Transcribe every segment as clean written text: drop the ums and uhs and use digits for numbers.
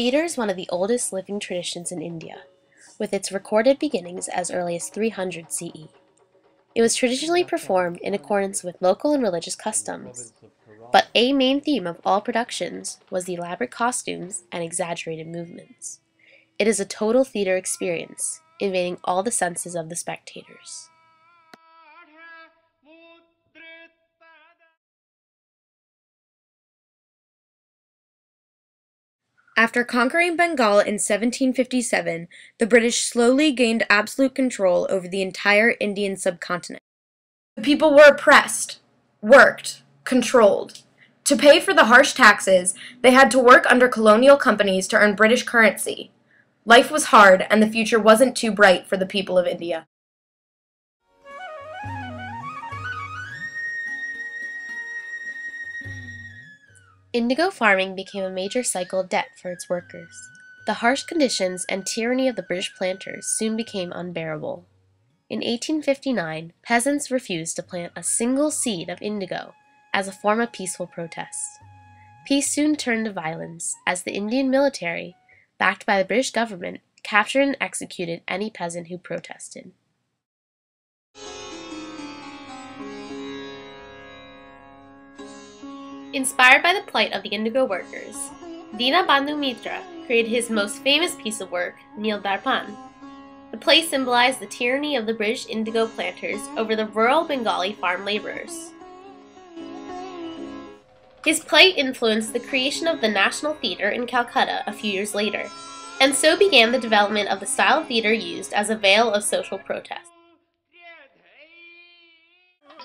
Theatre is one of the oldest living traditions in India, with its recorded beginnings as early as 300 CE. It was traditionally performed in accordance with local and religious customs, but a main theme of all productions was the elaborate costumes and exaggerated movements. It is a total theatre experience, invading all the senses of the spectators. After conquering Bengal in 1757, the British slowly gained absolute control over the entire Indian subcontinent. The people were oppressed, worked, controlled. To pay for the harsh taxes, they had to work under colonial companies to earn British currency. Life was hard, and the future wasn't too bright for the people of India. Indigo farming became a major cycle of debt for its workers. The harsh conditions and tyranny of the British planters soon became unbearable. In 1859, peasants refused to plant a single seed of indigo as a form of peaceful protest. Peace soon turned to violence as the Indian military, backed by the British government, captured and executed any peasant who protested. Inspired by the plight of the indigo workers, Dinabandhu Mitra created his most famous piece of work, Nil Darpan. The play symbolized the tyranny of the British indigo planters over the rural Bengali farm laborers. His play influenced the creation of the National Theatre in Calcutta a few years later, and so began the development of the style of theatre used as a veil of social protest.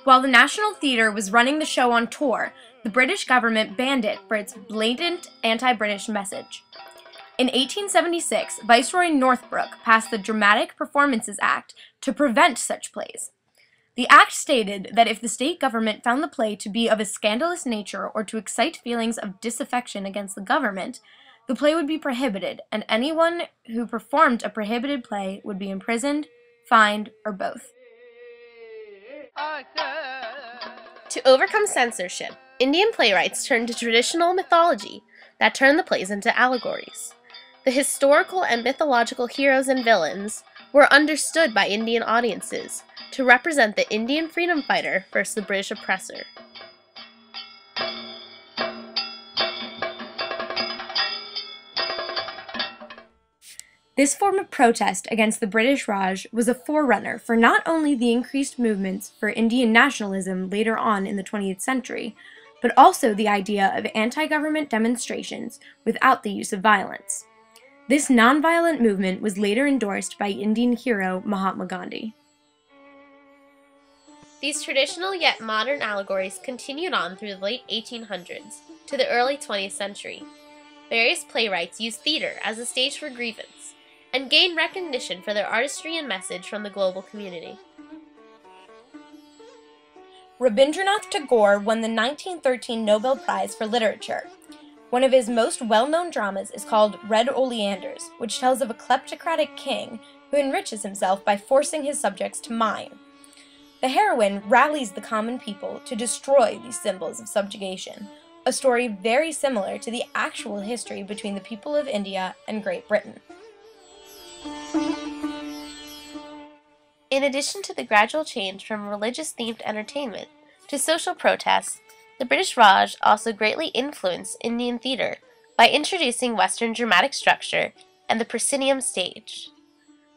While the National Theatre was running the show on tour, the British government banned it for its blatant anti-British message. In 1876, Viceroy Northbrook passed the Dramatic Performances Act to prevent such plays. The act stated that if the state government found the play to be of a scandalous nature or to excite feelings of disaffection against the government, the play would be prohibited, and anyone who performed a prohibited play would be imprisoned, fined, or both. To overcome censorship, Indian playwrights turned to traditional mythology that turned the plays into allegories. The historical and mythological heroes and villains were understood by Indian audiences to represent the Indian freedom fighter versus the British oppressor. This form of protest against the British Raj was a forerunner for not only the increased movements for Indian nationalism later on in the 20th century, but also the idea of anti-government demonstrations without the use of violence. This nonviolent movement was later endorsed by Indian hero Mahatma Gandhi. These traditional yet modern allegories continued on through the late 1800s to the early 20th century. Various playwrights used theater as a stage for grievance, and gained recognition for their artistry and message from the global community. Rabindranath Tagore won the 1913 Nobel Prize for Literature. One of his most well-known dramas is called Red Oleanders, which tells of a kleptocratic king who enriches himself by forcing his subjects to mine. The heroine rallies the common people to destroy these symbols of subjugation, a story very similar to the actual history between the people of India and Great Britain. In addition to the gradual change from religious-themed entertainment to social protests, the British Raj also greatly influenced Indian theatre by introducing Western dramatic structure and the proscenium stage.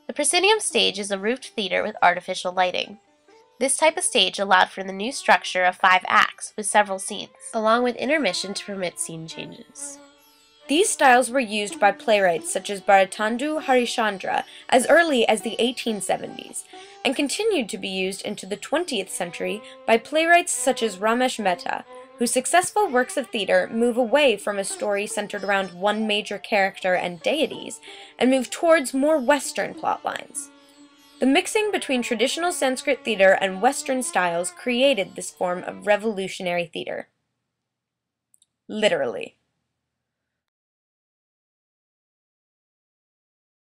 The proscenium stage is a roofed theatre with artificial lighting. This type of stage allowed for the new structure of 5 acts with several scenes, along with intermission to permit scene changes. These styles were used by playwrights such as Bharatendu Harishchandra as early as the 1870s, and continued to be used into the 20th century by playwrights such as Ramesh Mehta, whose successful works of theatre move away from a story centered around one major character and deities, and move towards more Western plotlines. The mixing between traditional Sanskrit theatre and Western styles created this form of revolutionary theatre. Literally.